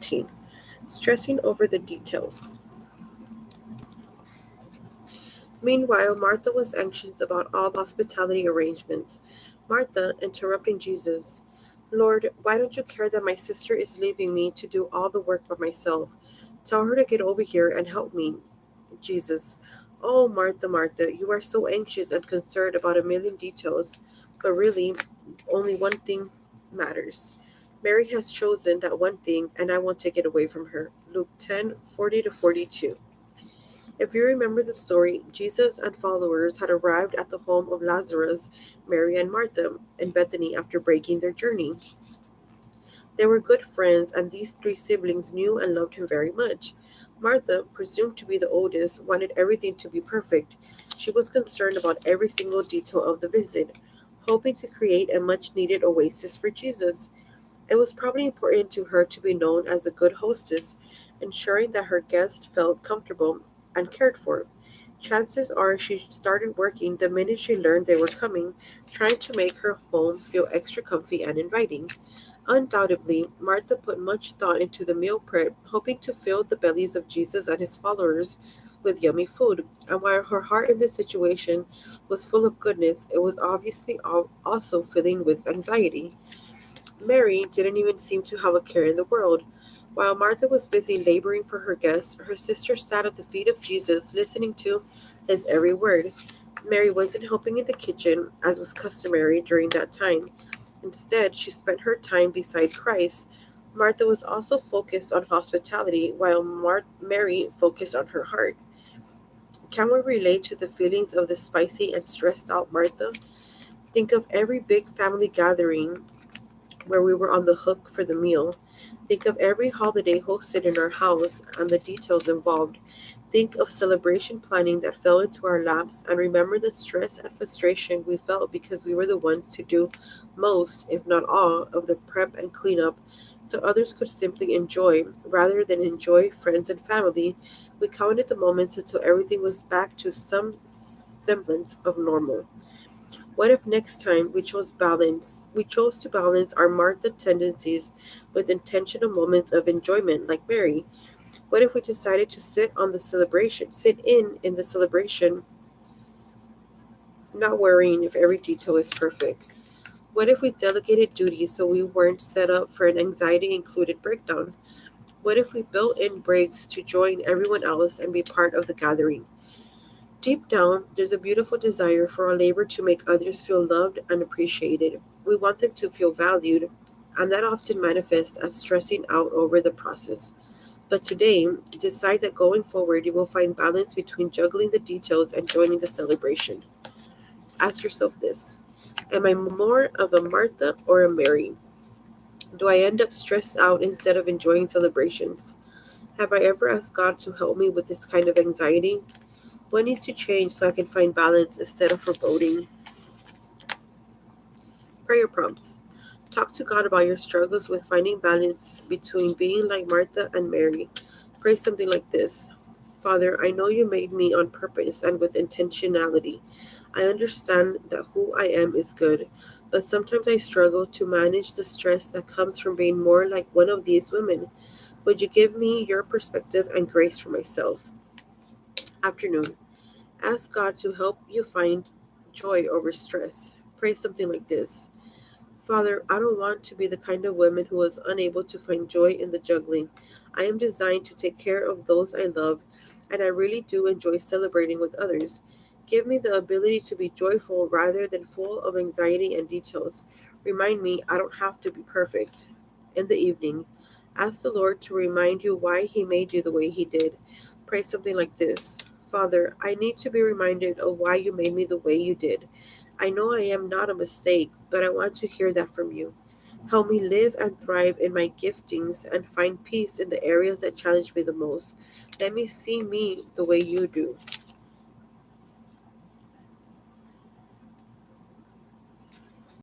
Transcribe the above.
15. Stressing over the details. Meanwhile, Martha was anxious about all the hospitality arrangements. Martha, interrupting Jesus, Lord, why don't you care that my sister is leaving me to do all the work by myself? Tell her to get over here and help me. Jesus, oh, Martha, Martha, you are so anxious and concerned about a million details, but really, only one thing matters. Mary has chosen that one thing, and I won't take it away from her. Luke 10:40-42. If you remember the story, Jesus and followers had arrived at the home of Lazarus, Mary, and Martha in Bethany after breaking their journey. They were good friends, and these three siblings knew and loved him very much. Martha, presumed to be the oldest, wanted everything to be perfect. She was concerned about every single detail of the visit, hoping to create a much needed oasis for Jesus. It was probably important to her to be known as a good hostess, ensuring that her guests felt comfortable and cared for. Chances are she started working the minute she learned they were coming, trying to make her home feel extra comfy and inviting. Undoubtedly, Martha put much thought into the meal prep, hoping to fill the bellies of Jesus and his followers with yummy food. And while her heart in this situation was full of goodness, it was obviously also filling with anxiety. Mary didn't even seem to have a care in the world. While Martha was busy laboring for her guests, her sister sat at the feet of Jesus, listening to his every word. Mary wasn't helping in the kitchen, as was customary during that time. Instead, she spent her time beside Christ. Martha was also focused on hospitality, while Mary focused on her heart. Can we relate to the feelings of the spicy and stressed out Martha? Think of every big family gathering where we were on the hook for the meal. Think of every holiday hosted in our house and the details involved. Think of celebration planning that fell into our laps, and remember the stress and frustration we felt because we were the ones to do most, if not all, of the prep and cleanup so others could simply enjoy. Rather than enjoy friends and family, we counted the moments until everything was back to some semblance of normal. What if next time we chose to balance our Martha tendencies with intentional moments of enjoyment like Mary? What if we decided to sit in the celebration, not worrying if every detail is perfect? What if we delegated duties so we weren't set up for an anxiety included breakdown? What if we built in breaks to join everyone else and be part of the gathering? Deep down, there's a beautiful desire for our labor to make others feel loved and appreciated. We want them to feel valued, and that often manifests as stressing out over the process. But today, decide that going forward you will find balance between juggling the details and joining the celebration. Ask yourself this: am I more of a Martha or a Mary? Do I end up stressed out instead of enjoying celebrations? Have I ever asked God to help me with this kind of anxiety? What needs to change so I can find balance instead of foreboding? Prayer prompts. Talk to God about your struggles with finding balance between being like Martha and Mary. Pray something like this: Father, I know you made me on purpose and with intentionality. I understand that who I am is good, but sometimes I struggle to manage the stress that comes from being more like one of these women. Would you give me your perspective and grace for myself? Afternoon. Ask God to help you find joy over stress. Pray something like this: Father, I don't want to be the kind of woman who is unable to find joy in the juggling. I am designed to take care of those I love, and I really do enjoy celebrating with others. Give me the ability to be joyful rather than full of anxiety and details. Remind me I don't have to be perfect. In the evening, ask the Lord to remind you why He made you the way He did. Pray something like this: Father, I need to be reminded of why you made me the way you did. I know I am not a mistake, but I want to hear that from you. Help me live and thrive in my giftings and find peace in the areas that challenge me the most. Let me see me the way you do.